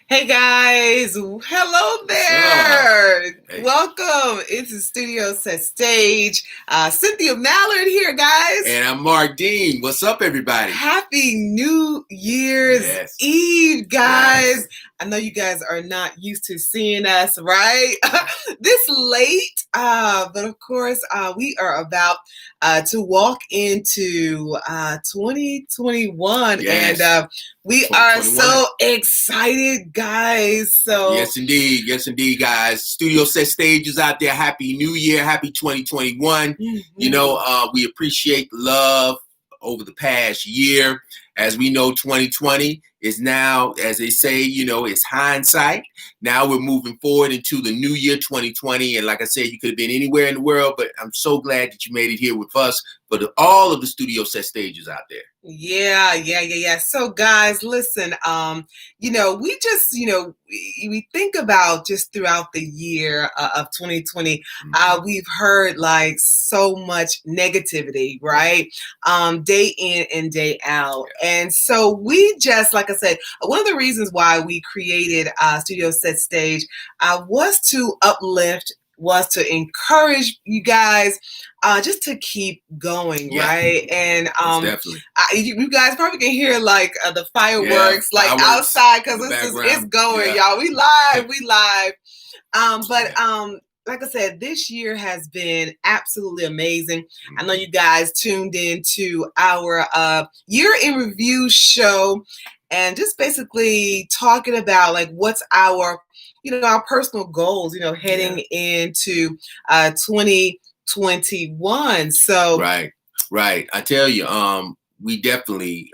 Hey guys, hello What's up? there. Hey, Welcome. It's the studio set stage. Cynthia Mallard here, guys. and I'm Mark Dean. What's up, everybody? Happy New Year's Yes, Eve, guys. yes. I know you guys are not used to seeing us, right? This late, but of course, we are about to walk into 2021, and Yes, we are 2021. so excited, guys. So, Yes, indeed. Yes, indeed, guys. Studio set stages out there. Happy New Year. Happy 2021. mhm. We appreciate the love over the past year. As we know, 2020 is now, as they say, it's hindsight. Now we're moving forward into the new year, 2020. And like I said, you could have been anywhere in the world, but I'm so glad that you made it here with us for all of the studio set stages out there. Yeah. So guys, listen, we just, we think about just throughout the year of 2020, Mhm. we've heard like so much negativity, right? Day in and day out. And so we just, like I said, one of the reasons why we created Studio Set Stage was to uplift, was to encourage you guys just to keep going, Yeah, right? And most definitely. you guys probably can hear like the Yeah, fireworks like fireworks outside in because the it's background. going, Yeah. y'all. We live. But Yeah. like I said, this year has been absolutely amazing. I know Mhm. you guys tuned in to our year in review show and just basically talking about like what's our our personal goals, Yeah. heading into 2021. So Right. Right. I tell you, we definitely,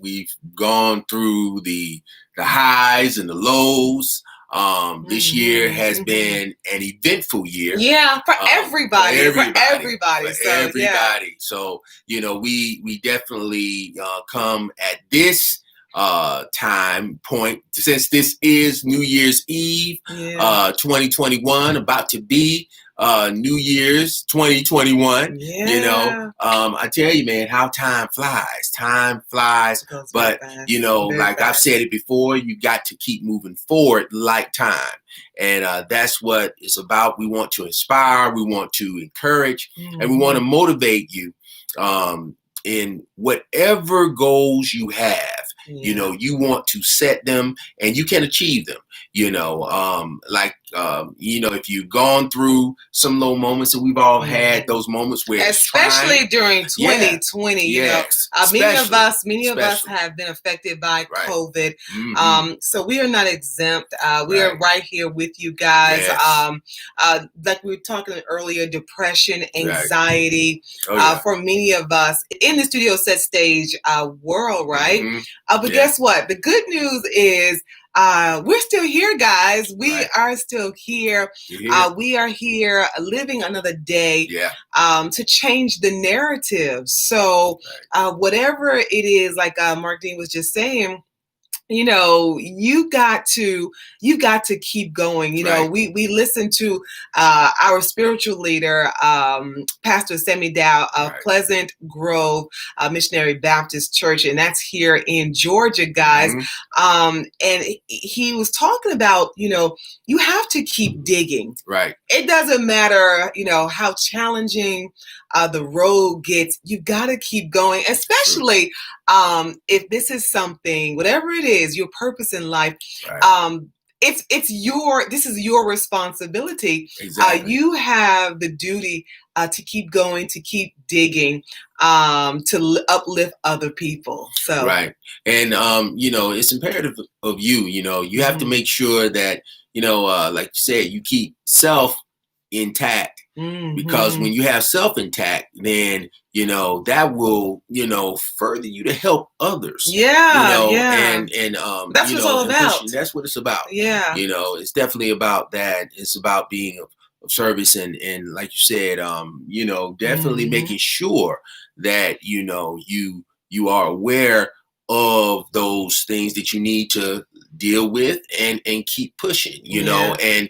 we've gone through the highs and the lows. This year has mhm. been an eventful year. Yeah, for For everybody, for everybody, for everybody. So yeah. everybody. So we definitely come at this time point, since this is New Year's Eve, Yeah. 2021, about to be New Year's 2021. Yeah. I tell you, man, how time flies. It goes very But fast. Very like I've said fast. it before, you got to keep moving forward like time. And that's what it's about. We want to inspire, we want to encourage, and we want to Mhm. motivate you in whatever goals you have. Yeah. You want to set them and you can achieve them. If you've gone through some low moments, and we've all had Mhm. those moments where it's trying. Especially during Yeah, 2020, yes, many of especially, us, many of us especially, have been affected by right. COVID. Mm-hmm. So we are not exempt. We are Right. right here with you guys. Yes. Like we were talking earlier, depression, Right. anxiety, Oh yeah. for many of us in the studio set stage world, right? Mm-hmm. But Yeah. guess what? The good news is we're still here, guys. We Right. are still here. You're here. We are here living another day Yeah. to change the narrative. So, Right. whatever it is, like Mark Dean was just saying, you got to keep going. Right. We listen to our spiritual leader, Pastor Sammy Dow of Right. Pleasant Grove Missionary Baptist Church, and that's here in Georgia, guys. Mm-hmm. And he was talking about, you have to keep digging. Right. It doesn't matter, how challenging the road gets. You got to keep going, True. especially if this is something, whatever it is, your purpose in life. Right. This is your responsibility. Exactly. You have the duty to keep going, to keep digging, to uplift other people. So, Right. And it's imperative of you. You have to mhm, make sure that like you said, you keep self intact, because when mhm. you have self intact, then that will further you to help others. Yeah, yeah. That's what it's all And pushing. about. That's what it's about. Yeah. It's definitely about that. It's about being of service, and like you said, definitely Mhm. making sure that you are aware of those things that you need to deal with and keep pushing, you know, and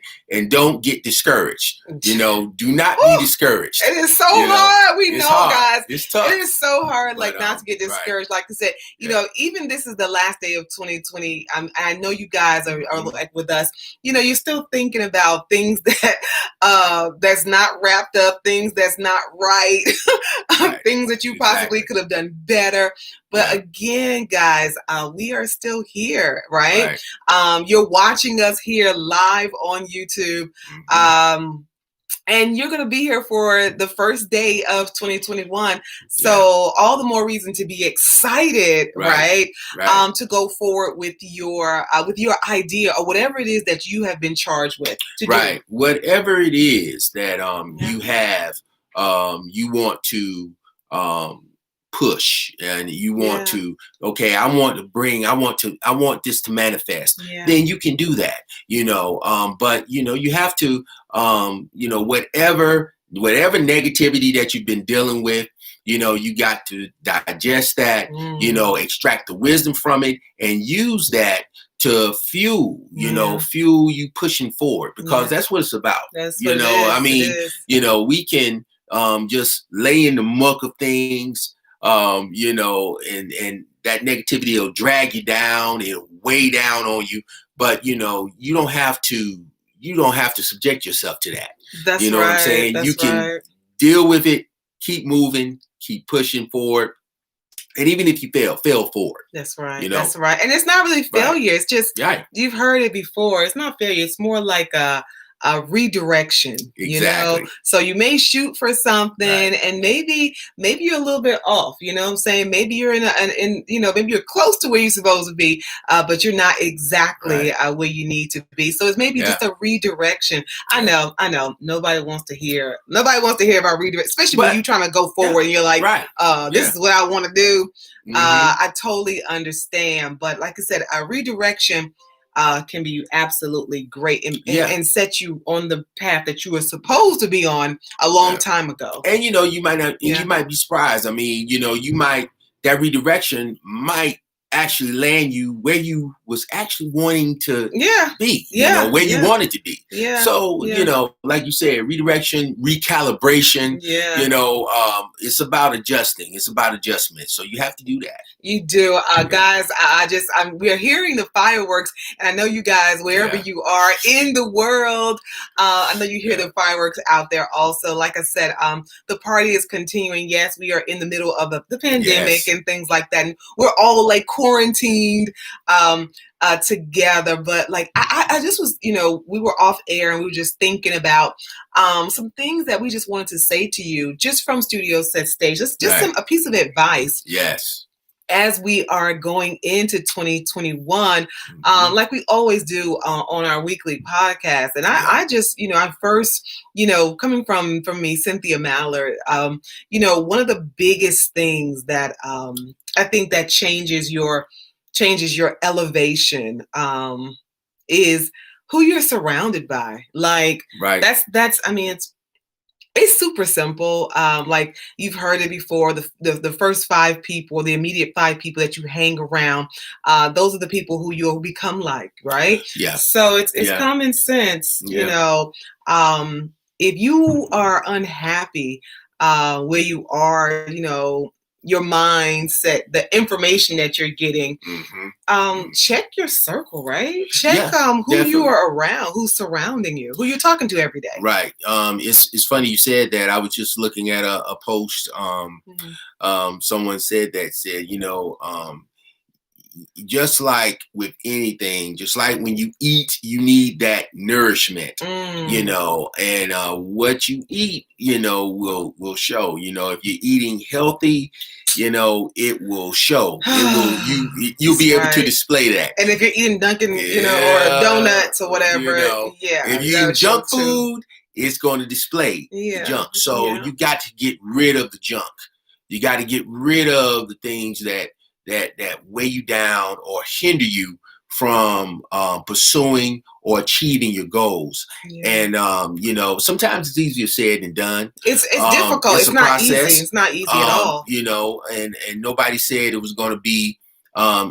don't get discouraged. You know, do not be discouraged. It is so hard. We know, hard. guys. It's tough. It is so hard, But, not to get discouraged. Like I said, you know, even this is the last day of 2020. I know you guys are like with us. You know, you're still thinking about things that that's not wrapped up, things that's not right, things that you possibly could have done better. But again, guys, we are still here, right? You're watching us here live on YouTube. And you're going to be here for the first day of 2021. So all the more reason to be excited, right? To go forward with your idea or whatever it is that you have been charged with to do. Whatever it is that you have, you want to push and you want to, I want this to manifest, then you can do that, you know, but you know, you have to, you know, whatever negativity that you've been dealing with, you know, you got to digest that, you know, extract the wisdom from it and use that to fuel you pushing forward, because that's what it's about. You know, I mean, you know, we can just lay in the muck of things, you know, and that negativity will drag you down, it'll weigh down on you, but you know, you don't have to subject yourself to that. That's you know what I'm saying? You can deal with it, keep moving, keep pushing forward. And even if you fail forward. That's right. You know? That's right. And it's not really failure. It's just, you've heard it before. It's not failure. It's more like a redirection, you know? So you may shoot for something and maybe you're a little bit off, you know what I'm saying? Maybe you're in you know, maybe you're close to where you're supposed to be, but you're not exactly where you need to be. So it's maybe just a redirection. I know. Nobody wants to hear about redirection, especially when you're trying to go forward and you're like, this is what I want to do. I totally understand. But like I said, a redirection can be absolutely great and set you on the path that you were supposed to be on a long time ago. And you know, you might not, you might be surprised. I mean, you know, that redirection might actually land you where you was actually wanting to be, you know, where you wanted to be. So, you know, like you said, redirection, recalibration, you know, it's about adjusting. It's about adjustment. So you have to do that. You do. Guys, we're hearing the fireworks, and I know you guys, wherever you are in the world, I know you hear the fireworks out there also. Like I said, the party is continuing. Yes, we are in the middle of the pandemic and things like that. And we're all like quarantined together. But like, I just was, you know, we were off air and we were just thinking about some things that we just wanted to say to you just from Studio Set Stage. Just a piece of advice. As we are going into 2021, like we always do on our weekly podcast. And I just, you know, I first, you know, coming from me, Cynthia Mallard, you know, one of the biggest things that I think that changes your elevation is who you're surrounded by. Like, that's, I mean, it's super simple. Like you've heard it before, the first 5 people, the immediate 5 people that you hang around, those are the people who you'll become like, right? So it's common sense, you know. If you are unhappy where you are, you know, your mindset, the information that you're getting, check your circle, right? Check who you are around, who's surrounding you, who you're talking to every day. It's funny you said that. I was just looking at a post. Someone said, you know, just like with anything, just like when you eat, you need that nourishment, you know, and what you eat, you know, will show. You know, if you're eating healthy, you know, it will show. You'll be able to display that. And if you're eating Dunkin', you know, or donuts or whatever, you know, if you eat junk food, it's going to display the junk. So you got to get rid of the junk. You got to get rid of the things that weigh you down or hinder you from pursuing or achieving your goals. And you know, sometimes it's easier said than done. It's difficult. It's not process. Easy. It's not easy at all. You know, and nobody said it was going to be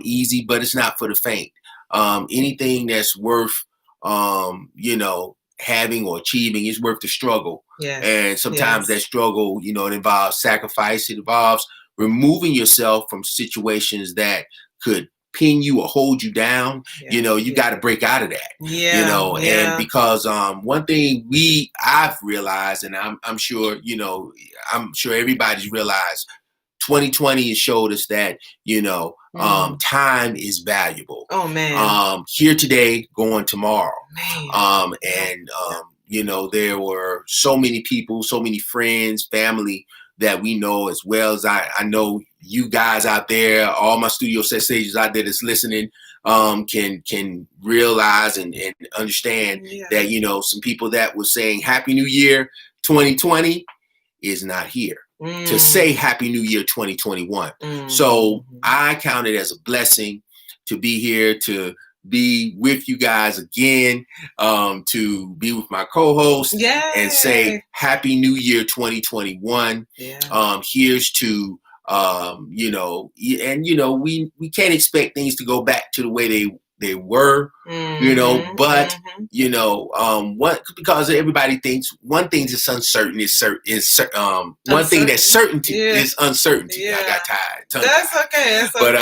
easy, but it's not for the faint. anything that's worth, having or achieving is worth the struggle. Yes. And sometimes that struggle, it involves sacrifice. It involves removing yourself from situations that could pin you or hold you down. You got to break out of that. And because one thing I've realized, and I'm sure everybody's realized, 2020 has showed us that time is valuable. Oh man. Here today, going tomorrow. Man. There were so many people, so many friends, family that we know, as well as I know you guys out there, all my studio set stages out there that's listening, can realize and understand that some people that were saying Happy New Year 2020 is not here to say Happy New Year 2021. So I count it as a blessing to be here, to be with you guys again, to be with my co-host and say Happy New Year 2021. Here's to we can't expect things to go back to the way they were, but because everybody thinks one thing that's uncertain is one thing that's certainty is uncertainty. I got tired. That's okay. But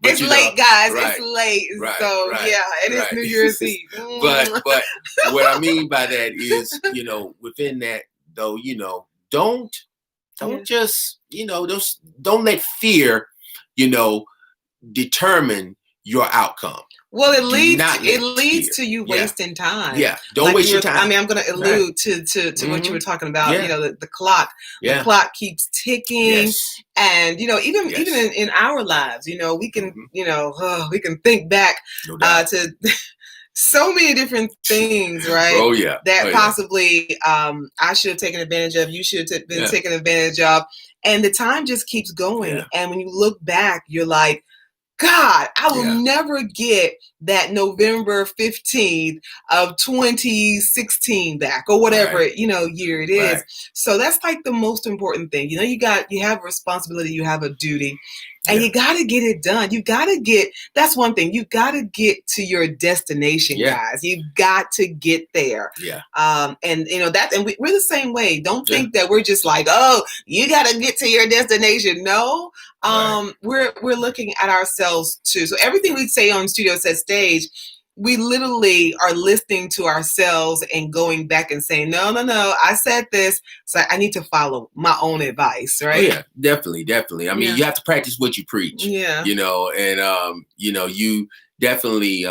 it's late, guys. Right, it's late. Right, so it is New Year's Eve. But what I mean by that is, within that though, don't just don't let fear, determine your outcome. Well, it leads to you wasting time. Yeah, don't waste your time. I mean, I'm going to allude to what you were talking about. The clock. The clock keeps ticking, and even in our lives, we can we can think back to so many different things, right? Oh yeah. That possibly I should have taken advantage of. You should have been taken advantage of, and the time just keeps going. Yeah. And when you look back, you're like, God, I will never get that November 15th of 2016 back, or whatever, year it is. Right. So that's like the most important thing. You have a responsibility, you have a duty, and you got to get it done. That's one thing. You got to get to your destination, guys. You got to get there. Yeah. And we're the same way. Don't think that we're just like, oh, you got to get to your destination. No. We're looking at ourselves too. So everything we say on Studio Set Stage, we literally are listening to ourselves and going back and saying, no, I said this, so I need to follow my own advice, right? Oh, yeah, definitely. I mean, you have to practice what you preach. Yeah. And you definitely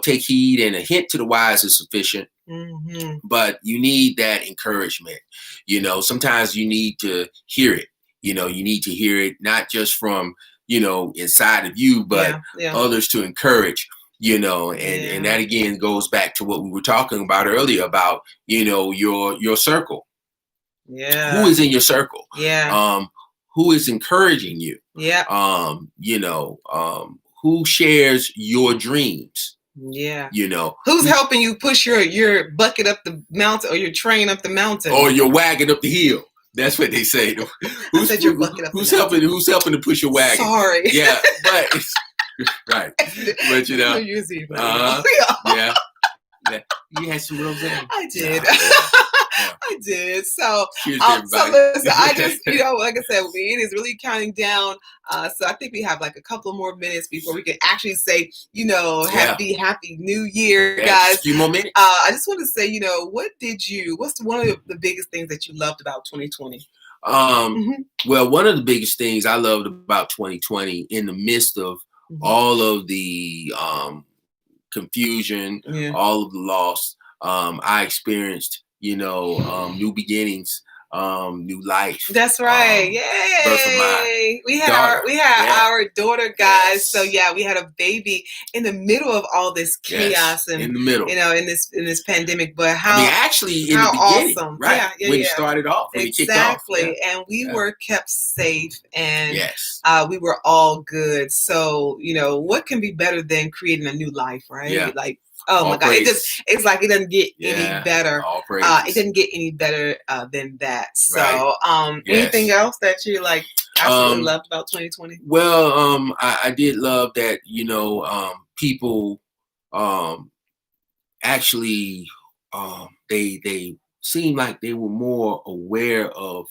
take heed, and a hint to the wise is sufficient. Mm-hmm. But you need that encouragement. Sometimes you need to hear it. You need to hear it not just from inside of you, but others to encourage. And that again goes back to what we were talking about earlier about your circle. Yeah. Who is in your circle? Yeah. Who is encouraging you? Yeah. Who shares your dreams? Yeah. Who's helping you push your bucket up the mountain, or your train up the mountain, or your wagon up the hill? That's what they say. Who's helping to push your wagon? Sorry. Yeah, but it's right. But yeah. You had some rosé. I did. I did. So, cheers, so listen, I just, like I said, it is really counting down. So I think we have like a couple more minutes before we can actually say, happy New Year, guys. A few more minutes. I just want to say, what's one of the biggest things that you loved about 2020? Well, one of the biggest things I loved about 2020, in the midst of all of the confusion, all of the loss, I experienced, new beginnings, new life. That's right. Yay! We had our daughter, guys. So we had a baby in the middle of all this chaos, and in the middle, in this pandemic. But actually, in the beginning, awesome, right? When it started off, when it kicked off, and we were kept safe, and we were all good. So what can be better than creating a new life, right? Yeah. Like, oh my God! It's like it doesn't get any better. It doesn't get any better than that. So, anything else that you absolutely loved about 2020? Well, I did love that. people actually they seemed like they were more aware of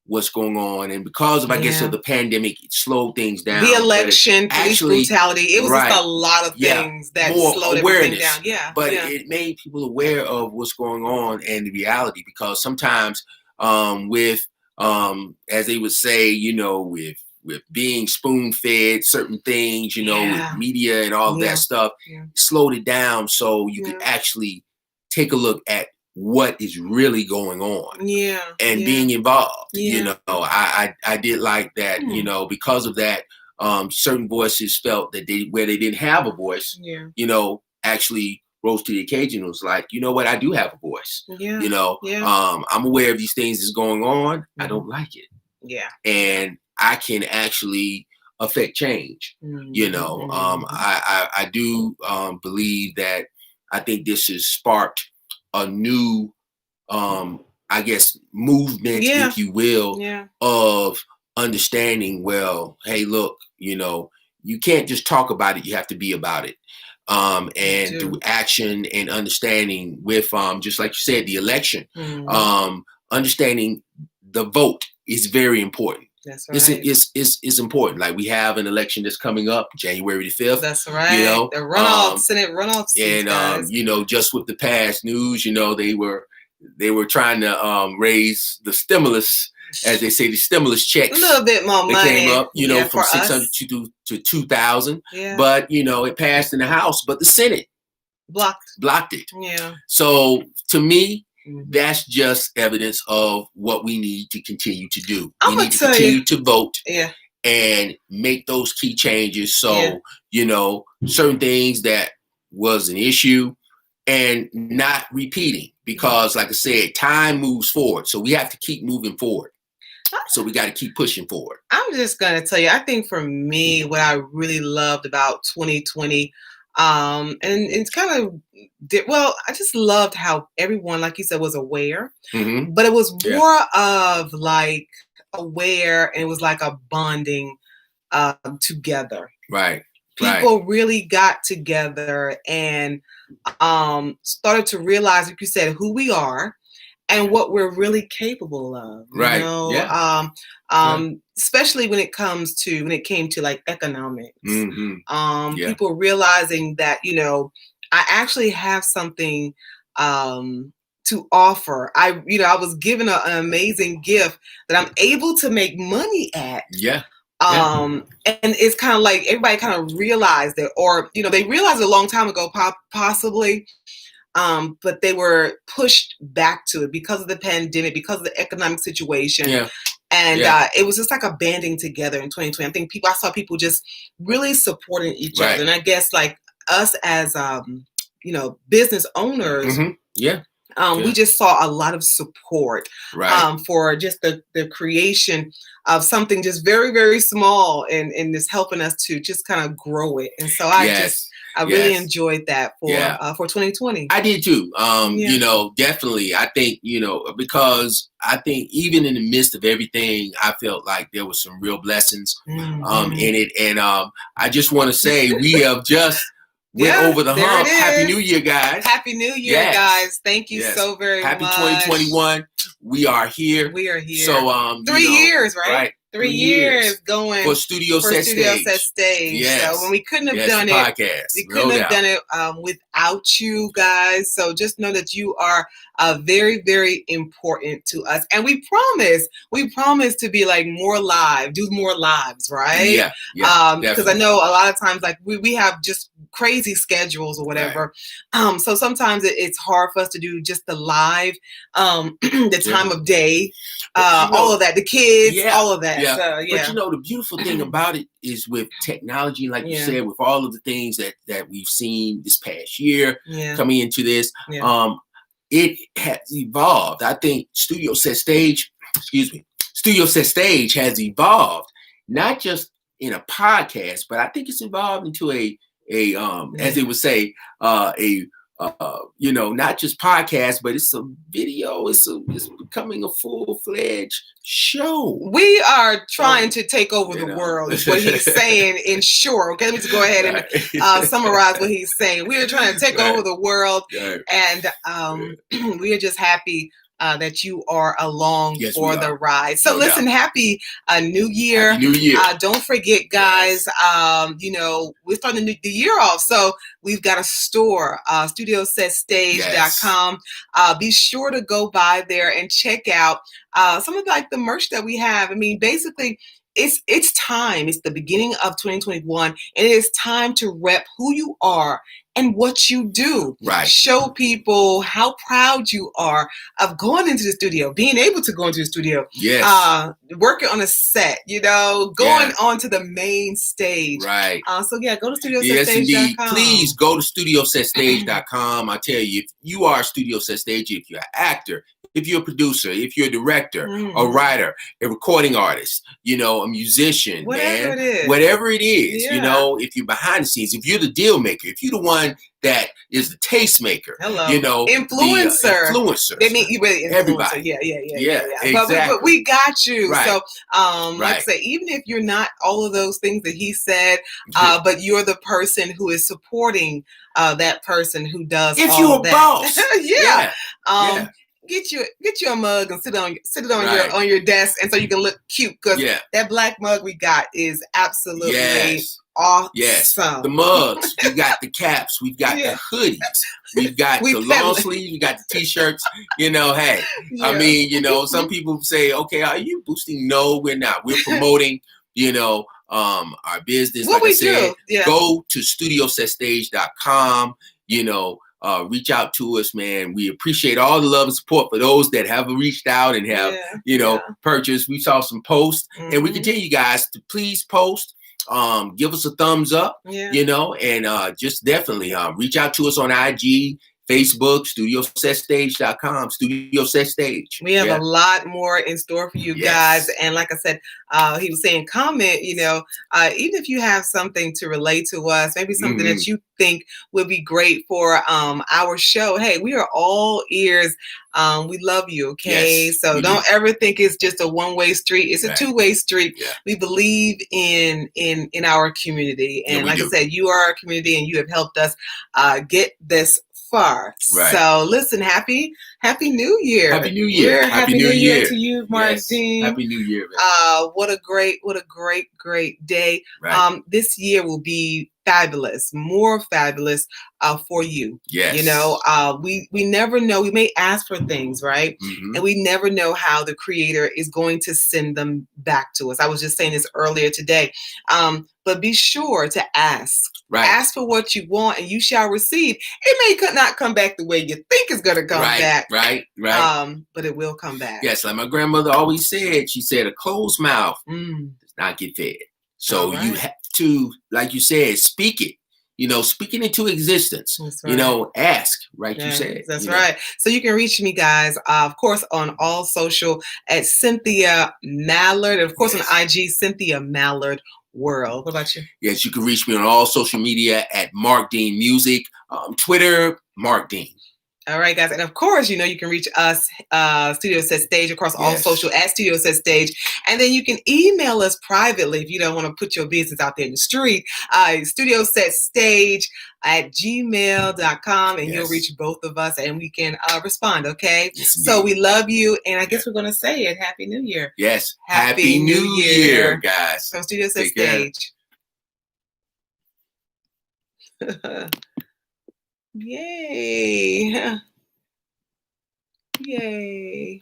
what's going on, and because of, I guess, of the pandemic, it slowed things down. The election, police brutality, it was just a lot of things that more slowed awareness everything down. But it made people aware of what's going on and the reality, because sometimes with as they would say, with being spoon-fed certain things, with media and all of that stuff, slowed it down so you could actually take a look at what is really going on and being involved. I did like that, because of that, certain voices felt that where they didn't have a voice, actually rose to the occasion. It was like, you know what, I do have a voice. I'm aware of these things that's going on. I don't like it. And I can actually affect change. I do believe that I think this has sparked a new, I guess, movement, if you will, of understanding, well, hey, look, you can't just talk about it, you have to be about it. And through action and understanding with, just like you said, the election, understanding the vote is very important. That's right. It's important. Like, we have an election that's coming up January the 5th. That's right. The runoff, Senate runoff seats, and just with the past news, they were trying to raise the stimulus, as they say, the stimulus checks. A little bit more money. They came up, from 600 to 2,000. But it passed in the House, but the Senate blocked it. So to me, that's just evidence of what we need to continue to do. We need to continue to vote and make those key changes. So, certain things that was an issue and not repeating, because like I said, time moves forward. So we have to keep moving forward. So we got to keep pushing forward. I'm just going to tell you, I think for me, what I really loved about 2020, and it's kind of, I just loved how everyone, like you said, was aware, but it was more of like aware, and it was like a bonding together. Right. People really got together and started to realize, like you said, who we are and what we're really capable of. Especially when it came to like economics. People realizing that, I actually have something to offer. I was given an amazing gift that I'm able to make money at. And it's kind of like everybody kind of realized it, or they realized it a long time ago, possibly, but they were pushed back to it because of the pandemic, because of the economic situation. And it was just like a banding together in 2020. I think I saw people just really supporting each other, and I guess like us as business owners, we just saw a lot of support for just the creation of something just very, very small, and just helping us to just kind of grow it. And so I really enjoyed that for 2020. I did too. Definitely. I think, because I think even in the midst of everything, I felt like there was some real blessings in it. And I just want to say we have just went over the hump. Happy New Year, guys. Happy New Year, guys. Thank you so very much. Happy 2021. We are here. We are here. So 3 years, right? Right. 3 years going for Studio Set Stage. Yes. So when we couldn't have done it, we couldn't have done it without you guys. So just know that you are very, very important to us, and we promise to be like do more lives, right? Because I know a lot of times like we have just crazy schedules or whatever. So sometimes it's hard for us to do just the live, the time of day, all of that, the kids, all of that. So, But the beautiful thing about it is with technology, like you said, with all of the things that we've seen this past year coming into this, it has evolved. I think Studio Set Stage has evolved, not just in a podcast, but I think it's evolved into as they would say, a not just podcast, but it's a video. It's becoming a full-fledged show. We are trying to take over the world, is what he's saying in short. Okay, let me just go ahead and summarize what he's saying. We are trying to take over the world, and we are just happy that you are along for the ride. So listen, happy New Year. Happy New Year. Don't forget, guys, we're starting the year off. So we've got a store, studiosetstage.com. Be sure to go by there and check out some of the merch that we have. I mean, basically, it's time. It's the beginning of 2021, and it is time to rep who you are and what you do. Right. Show people how proud you are of going into the studio, being able to go into the studio. Yes. Working on a set, going onto the main stage. Right. So go to studiosetstage.com. Yes, indeed. Please go to studiosetstage.com. I tell you, if you are a Studio Set Stage, if you're an actor, if you're a producer, if you're a director, a writer, a recording artist, a musician, whatever it is, if you're behind the scenes, if you're the deal maker, if you're the one that is the tastemaker, influencer. They mean you really everybody. Yeah. Exactly. But we got you. Right. So like I say, even if you're not all of those things that he said, but you're the person who is supporting that person who does if all you're a that. boss. Get you a mug and sit it on your desk, and so you can look cute, because that black mug we got is absolutely awesome. Yes, the mugs, we got the caps, we've got the hoodies, we've got the long sleeves, we got the t-shirts. Hey, I mean, some people say, okay, are you boosting? No, we're not. We're promoting, our business. What like we I said, do. Go to studiosetstage.com, reach out to us, man. We appreciate all the love and support for those that have reached out and have, purchased. We saw some posts, and we continue, guys, to please post. Give us a thumbs up, and just definitely reach out to us on IG, Facebook, studiosetstage.com, Studio Set Stage. We have a lot more in store for you guys. And like I said, he was saying, comment, even if you have something to relate to us, maybe something that you think would be great for our show. Hey, we are all ears. We love you. Okay. So don't ever think it's just a one-way street. It's a two-way street. We believe in our community. And like I said, you are our community, and you have helped us get this far. So listen, happy New Year. Happy New Year. Happy New Year to you, Marq Dean. Happy New Year, man. What a great day. This year will be fabulous, more fabulous for you. Yes. We never know. We may ask for things, right? And we never know how the Creator is going to send them back to us. I was just saying this earlier today. But be sure to ask. Ask for what you want, and you shall receive. It may not come back the way you think it's going to come back. Right. But it will come back. Yes, like my grandmother always said. She said, a closed mouth does not get fed. So you have to, like you said, speak it. Speaking into existence. Ask, you said. That's right. So you can reach me, guys, of course, on all social at Cynthia Mallard, and of course on IG, Cynthia Mallard World. What about you? Yes, you can reach me on all social media at Marq Dean Music, Twitter, Marq Dean. All right, guys. And of course, you can reach us, Studio Set Stage, across all social at Studio Set Stage. And then you can email us privately if you don't want to put your business out there in the street. studiosetstage@gmail.com, and you'll reach both of us, and we can respond, okay? So we love you, and I guess we're going to say it. Happy New Year. Yes. Happy New Year, guys. From Studio Set Stage. Yay. Yay.